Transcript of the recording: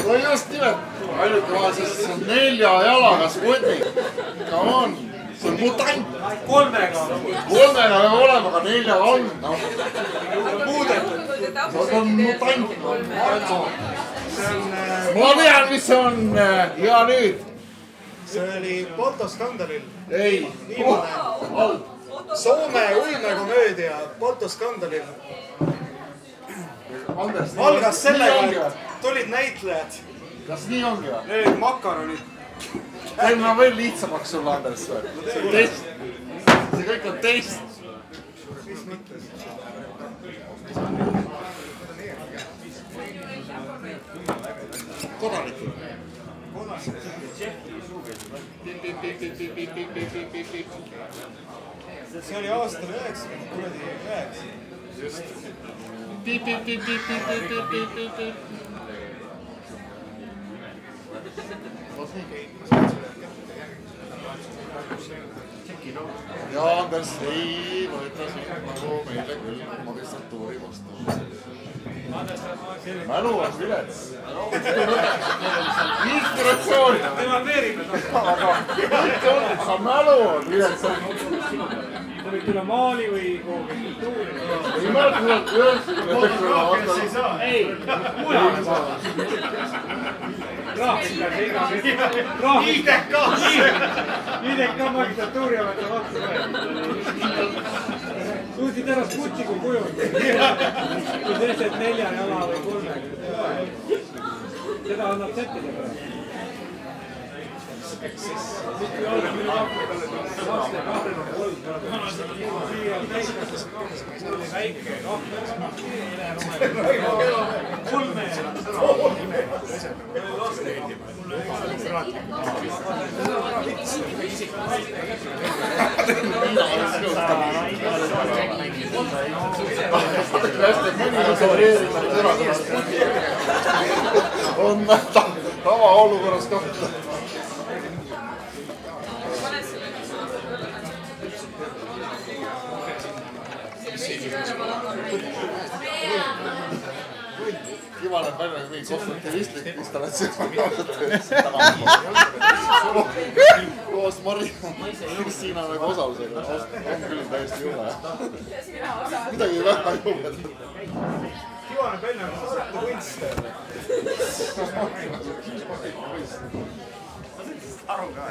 no just nimelt, ainuke vahe, sest see on 4 jalaga Sputnik. Come on, see on mutant. 3-ga. 3-ga peab olema, aga 4-ga on. Muudetud. See on mutant. Ma tean, mis see on. Ja nüüd. See oli Poltoskandalil. Ei. Soome uimekomöödia Poltoskandalil. Algas sellega, et tulid näitlejad. Kas nii ongi või? Need makaronid. Teil ma veel lihtsamaks sulle, Anders. See test. See kõik on test. Mis mõttes? Kodanikud. See oli aastal 99. Just. Ja Anders ei võeta siin nagu meile küll magistratuuri vastu. Mälu on vilets. Inspiratsioon. Aga mitte on, et sa mälu on vilets. Sa võid üle maali või kultuuri? Ei mäleta, kuidas ei, mujal saada. IDK magistratuuri olete vastu võetud. Suutsid ära Sputniku kujund. Kui sellised 4 jala või 3. Seda annab sättida praegu. Mitte olla minu laste 2-3. Siia on täiskastus. See oli väike kahvel. 3. on tavaolukorras kohta. Kiva näeb välja mingi konstruktivistlik installatsioon. Koos Maria Kristiina nagu osalusega. On küll täiesti jube. Midagi väga jubedat. Kiva näeb välja nagu Tartu kunst. Aru ka.